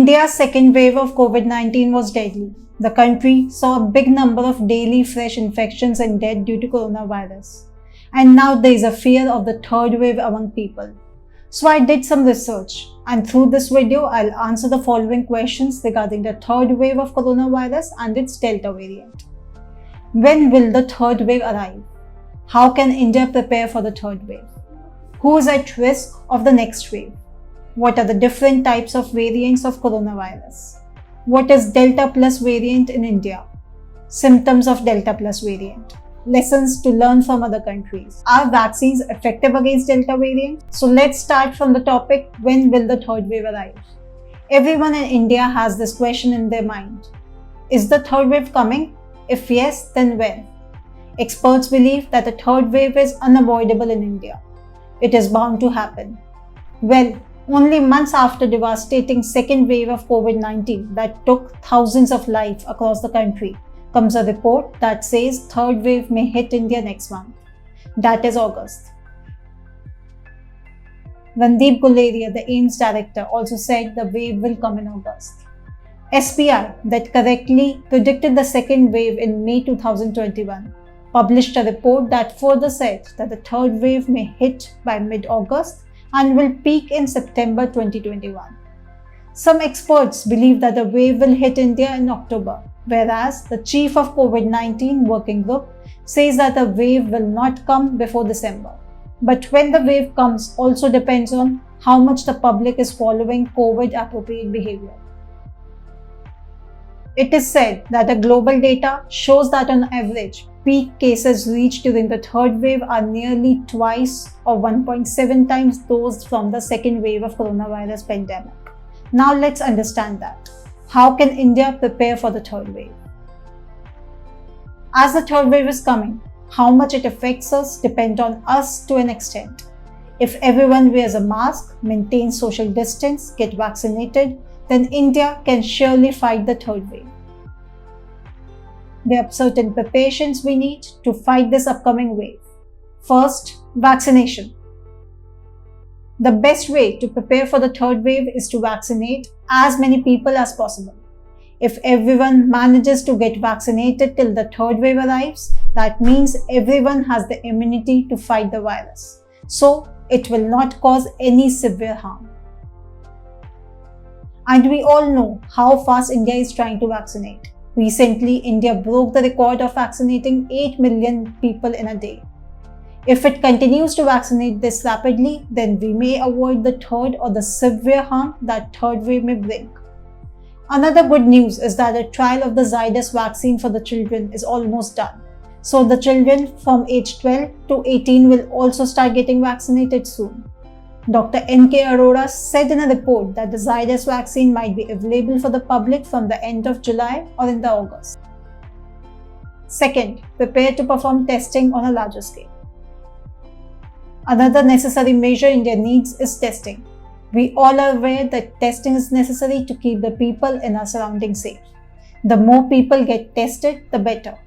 India's second wave of COVID-19 was deadly. The country saw a big number of daily fresh infections and deaths due to coronavirus. And now there is a fear of the third wave among people. So I did some research, and through this video, I'll answer the following questions regarding the third wave of coronavirus and its Delta variant. When will the third wave arrive? How can India prepare for the third wave? Who is at risk of the next wave? What are the different types of variants of coronavirus? What is Delta Plus variant in India? Symptoms of Delta Plus variant. Lessons to learn from other countries. Are vaccines effective against Delta variant? So let's start from the topic, when will the third wave arrive? Everyone in India has this question in their mind. Is the third wave coming? If yes, then when? Experts believe that the third wave is unavoidable in India. It is bound to happen. Well, only months after devastating second wave of COVID-19 that took thousands of lives across the country, comes a report that says third wave may hit India next month. That is August. Randeep Guleria, the AIIMS director, also said the wave will come in August. SPI, that correctly predicted the second wave in May 2021, published a report that further said that the third wave may hit by mid-August and will peak in September 2021. Some experts believe that the wave will hit India in October, whereas the chief of COVID-19 working group says that the wave will not come before December. But when the wave comes also depends on how much the public is following COVID-appropriate behavior. It is said that the global data shows that on average, peak cases reached during the third wave are nearly twice or 1.7 times those from the second wave of coronavirus pandemic. Now let's understand that. How can India prepare for the third wave? As the third wave is coming, how much it affects us depends on us to an extent. If everyone wears a mask, maintains social distance, gets vaccinated, then India can surely fight the third wave. There are certain preparations we need to fight this upcoming wave. First, vaccination. The best way to prepare for the third wave is to vaccinate as many people as possible. If everyone manages to get vaccinated till the third wave arrives, that means everyone has the immunity to fight the virus. So, it will not cause any severe harm. And we all know how fast India is trying to vaccinate. Recently, India broke the record of vaccinating 8 million people in a day. If it continues to vaccinate this rapidly, then we may avoid the third or the severe harm that third wave may bring. Another good news is that the trial of the Zydus vaccine for the children is almost done. So the children from age 12 to 18 will also start getting vaccinated soon. Dr. N.K. Arora said in a report that the Zydus vaccine might be available for the public from the end of July or in the August. Second, prepare to perform testing on a larger scale. Another necessary measure India needs is testing. We all are aware that testing is necessary to keep the people in our surroundings safe. The more people get tested, the better.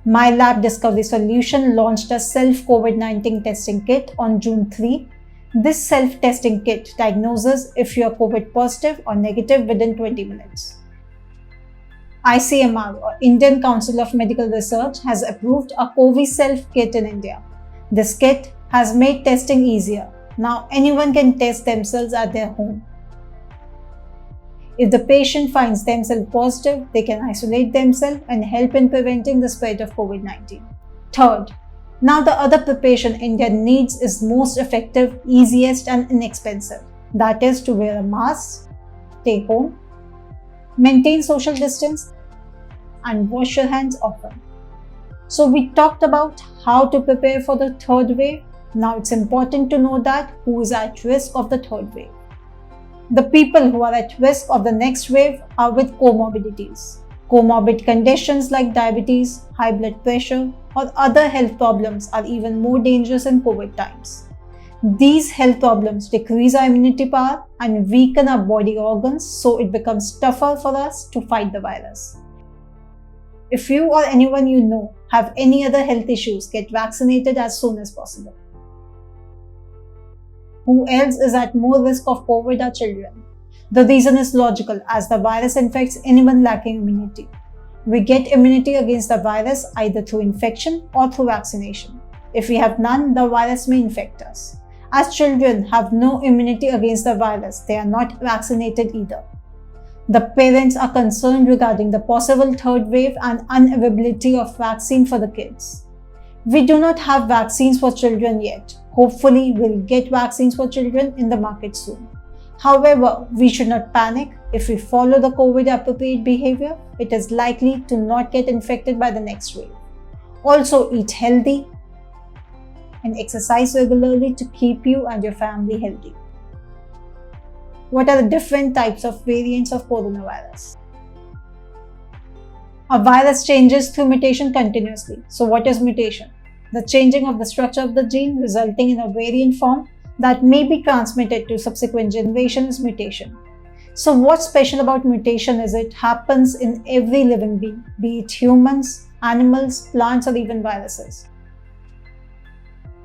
My Lab Discovery Solution launched a self-COVID-19 testing kit on June 3. This self-testing kit diagnoses if you are COVID positive or negative within 20 minutes. ICMR, or Indian Council of Medical Research, has approved a COVID self kit in India. This kit has made testing easier. Now anyone can test themselves at their home. If the patient finds themselves positive, they can isolate themselves and help in preventing the spread of COVID-19. Third, now the other preparation India needs is most effective, easiest and inexpensive. That is to wear a mask, stay home, maintain social distance and wash your hands often. So we talked about how to prepare for the third wave. Now it's important to know that who is at risk of the third wave. The people who are at risk of the next wave are with comorbidities. Comorbid conditions like diabetes, high blood pressure, or other health problems are even more dangerous in COVID times. These health problems decrease our immunity power and weaken our body organs, so it becomes tougher for us to fight the virus. If you or anyone you know have any other health issues, get vaccinated as soon as possible. Who else is at more risk of COVID are children. The reason is logical, as the virus infects anyone lacking immunity. We get immunity against the virus either through infection or through vaccination. If we have none, the virus may infect us. As children have no immunity against the virus, they are not vaccinated either. The parents are concerned regarding the possible third wave and unavailability of vaccine for the kids. We do not have vaccines for children yet. Hopefully, we'll get vaccines for children in the market soon. However, we should not panic. If we follow the COVID appropriate behavior, it is likely to not get infected by the next wave. Also, eat healthy and exercise regularly to keep you and your family healthy. What are the different types of variants of coronavirus? A virus changes through mutation continuously. So what is mutation? The changing of the structure of the gene resulting in a variant form that may be transmitted to subsequent generations is mutation. So what's special about mutation is it happens in every living being, be it humans, animals, plants, or even viruses.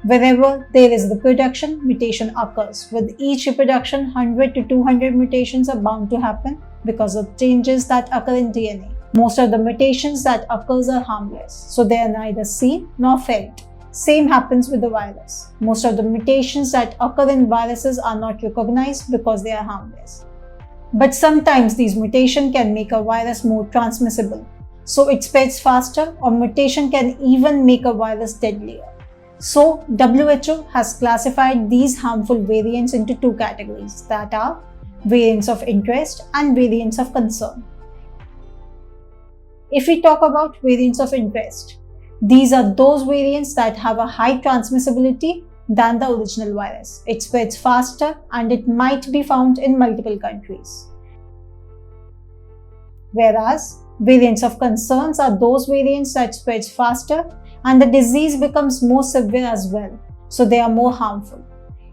Wherever there is reproduction, mutation occurs. With each reproduction, 100 to 200 mutations are bound to happen because of changes that occur in DNA. Most of the mutations that occurs are harmless, so they are neither seen nor felt. Same happens with the virus. Most of the mutations that occur in viruses are not recognized because they are harmless. But sometimes these mutations can make a virus more transmissible, so it spreads faster, or mutation can even make a virus deadlier. So, WHO has classified these harmful variants into two categories, that are variants of interest and variants of concern. If we talk about variants of interest, these are those variants that have a high transmissibility than the original virus. It spreads faster and it might be found in multiple countries. Whereas, variants of concerns are those variants that spreads faster and the disease becomes more severe as well, so they are more harmful.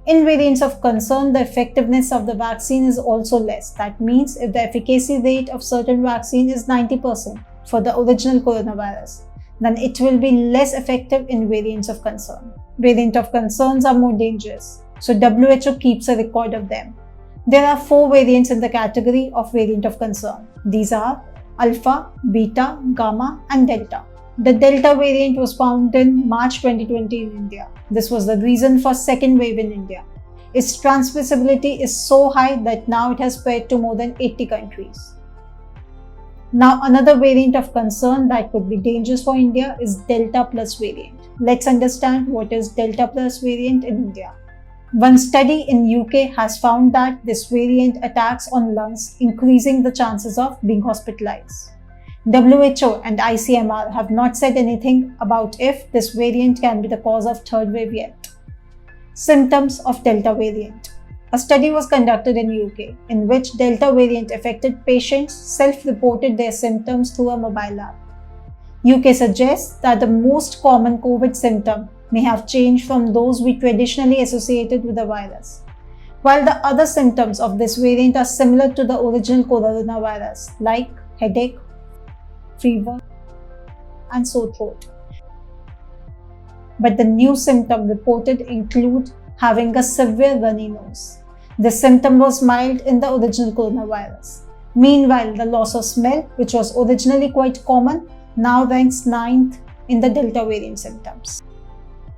In variants of concern, the effectiveness of the vaccine is also less. That means if the efficacy rate of certain vaccine is 90% for the original coronavirus, then it will be less effective in variants of concern. Variants of concerns are more dangerous, so WHO keeps a record of them. There are 4 variants in the category of variant of concern. These are Alpha, Beta, Gamma, and Delta. The Delta variant was found in March 2020 in India. This was the reason for second wave in India. Its transmissibility is so high that now it has spread to more than 80 countries. Now another variant of concern that could be dangerous for India is Delta Plus variant. Let's understand what is Delta Plus variant in India. One study in UK has found that this variant attacks on lungs, increasing the chances of being hospitalized. WHO and ICMR have not said anything about if this variant can be the cause of third wave yet. Symptoms of Delta variant. A study was conducted in UK in which Delta variant affected patients self-reported their symptoms through a mobile app. UK suggests that the most common COVID symptom may have changed from those we traditionally associated with the virus, while the other symptoms of this variant are similar to the original coronavirus, like headache, fever, and sore throat. But the new symptom reported include having a severe runny nose. This symptom was mild in the original coronavirus. Meanwhile, the loss of smell, which was originally quite common, now ranks 9th in the Delta variant symptoms.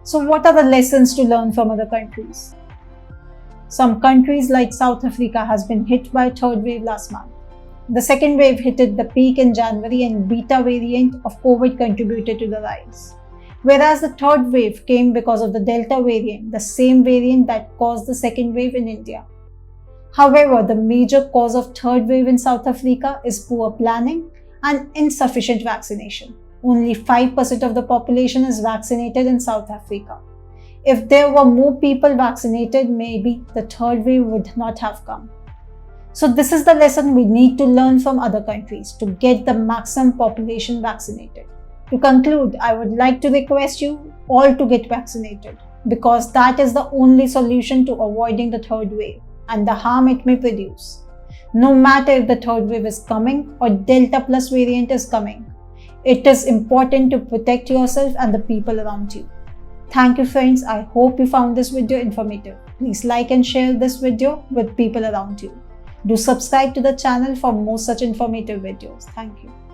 So what are the lessons to learn from other countries? Some countries like South Africa has been hit by a third wave last month. The second wave hit at the peak in January and Beta variant of COVID contributed to the rise. Whereas the third wave came because of the Delta variant, the same variant that caused the second wave in India. However, the major cause of third wave in South Africa is poor planning and insufficient vaccination. Only 5% of the population is vaccinated in South Africa. If there were more people vaccinated, maybe the third wave would not have come. So this is the lesson we need to learn from other countries to get the maximum population vaccinated. To conclude, I would like to request you all to get vaccinated because that is the only solution to avoiding the third wave and the harm it may produce. No matter if the third wave is coming or Delta Plus variant is coming, it is important to protect yourself and the people around you. Thank you friends, I hope you found this video informative. Please like and share this video with people around you. Do subscribe to the channel for more such informative videos. Thank you.